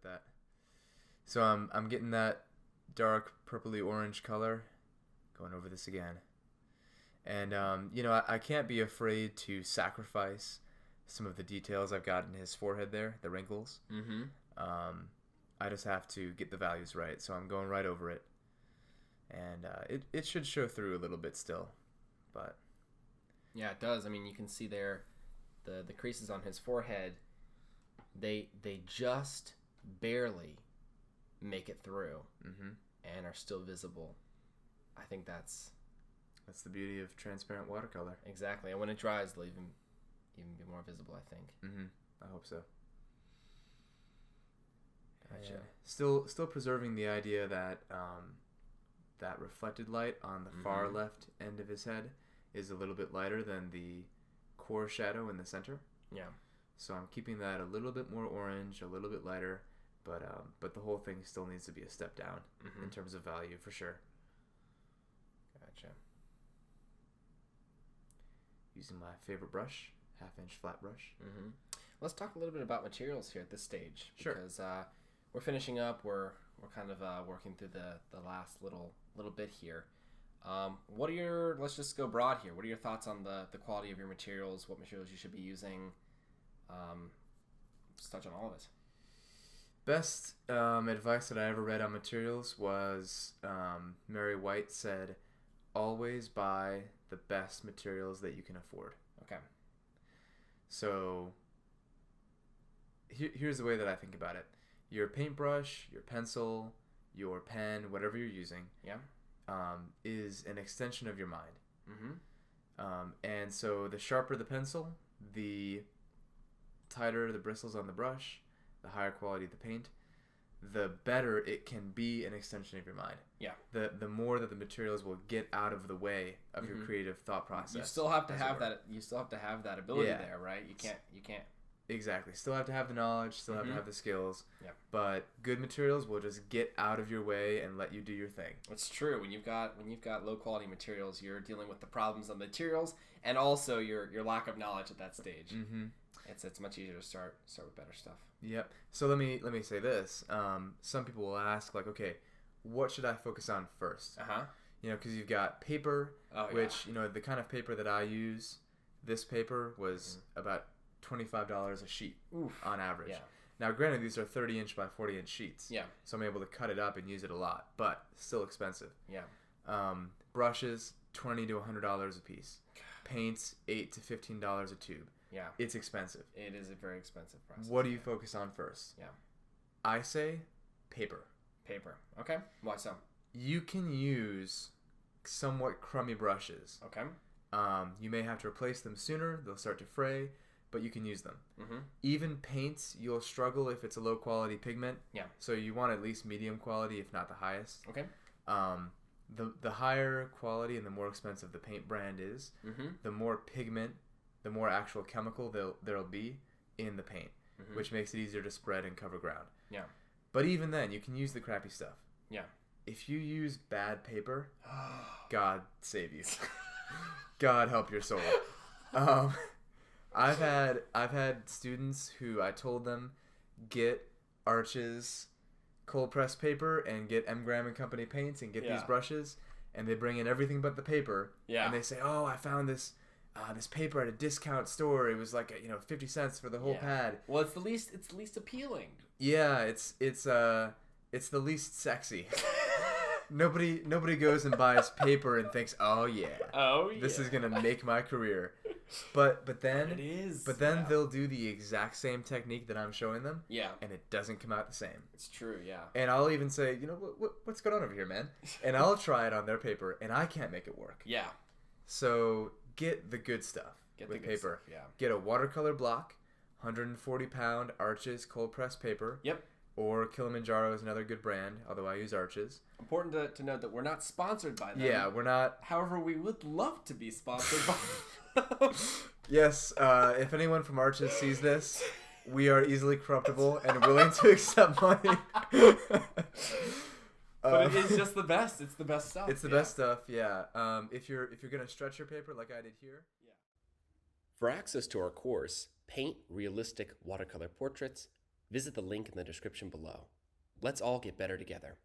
that. So I'm getting that dark purpley orange color, going over this again. And, I can't be afraid to sacrifice some of the details I've got in his forehead there, the wrinkles. Mm-hmm. I just have to get the values right, so I'm going right over it. And it should show through a little bit still, but... Yeah, it does. I mean, you can see there the creases on his forehead, they just barely make it through and are still visible. I think that's the beauty of transparent watercolor. Exactly. And when it dries, they'll even be more visible, I think. I hope so. Gotcha. Still preserving the idea that that reflected light on the far left end of his head is a little bit lighter than the core shadow in the center. Yeah. So I'm keeping that a little bit more orange, a little bit lighter, but the whole thing still needs to be a step down in terms of value for sure. Gotcha. Using my favorite brush, 1/2-inch flat brush. Let's talk a little bit about materials here at this stage. Sure. Because we're finishing up. We're kind of working through the last little bit here. Let's just go broad here. What are your thoughts on the quality of your materials? What materials you should be using? Just touch on all of it. Best advice that I ever read on materials was Mary White said, always buy the best materials that you can afford. Okay. So here's the way that I think about it. Your paintbrush, your pencil, your pen, whatever you're using, is an extension of your mind. And so the sharper the pencil, the tighter the bristles on the brush, the higher quality the paint, the better it can be an extension of your mind. Yeah. The more that the materials will get out of the way of your creative thought process. You still have to have that. You still have to have that ability there, right? You can't. Exactly. Still have to have the knowledge. Still have to have the skills. Yeah. But good materials will just get out of your way and let you do your thing. It's true. When you've got low quality materials, you're dealing with the problems of the materials and also your lack of knowledge at that stage. It's much easier to start with better stuff. Yep. So let me say this. Some people will ask, like, okay, what should I focus on first? Because you've got paper, which the kind of paper that I use. This paper was about $25 a sheet on average. Yeah. Now, granted, these are 30-inch by 40-inch sheets. Yeah. So I'm able to cut it up and use it a lot, but still expensive. Yeah. Brushes, $20 to $100 a piece. Paints, $8 to $15 a tube. Yeah. It's expensive. It is a very expensive process. What do you focus on first? Yeah. I say paper. Paper. Okay. Why so? You can use somewhat crummy brushes. Okay. You may have to replace them sooner. They'll start to fray, but you can use them. Even paints, you'll struggle if it's a low quality pigment. Yeah. So you want at least medium quality, if not the highest. Okay. The higher quality and the more expensive the paint brand is, the more pigment, the more actual chemical there'll be in the paint, which makes it easier to spread and cover ground. Yeah. But even then, you can use the crappy stuff. Yeah. If you use bad paper, God save you. God help your soul. I've had students who I told them get Arches cold pressed paper and get M. Graham and Company paints and get these brushes, and they bring in everything but the paper. Yeah. And they say, "Oh, I found this paper at a discount store. It was like 50 cents for the whole pad." Well, it's the least appealing. Yeah, it's the least sexy. Nobody goes and buys paper and thinks, "Oh yeah, this is gonna make my career." But then they'll do the exact same technique that I'm showing them. Yeah. And it doesn't come out the same. It's true. Yeah. And I'll even say, what's going on over here, man? And I'll try it on their paper, and I can't make it work. Yeah. So get the good stuff with paper. Stuff, yeah. Get a watercolor block, 140-pound Arches cold pressed paper. Yep. Or Kilimanjaro is another good brand, although I use Arches. Important to note that we're not sponsored by them. Yeah, we're not. However, we would love to be sponsored by them. Yes, if anyone from Arches sees this, we are easily corruptible and willing to accept money. But it is just the best. It's the best stuff. It's the best stuff, yeah. If you're gonna stretch your paper like I did here. For access to our course, Paint Realistic Watercolor Portraits, Visit the link in the description below. Let's all get better together.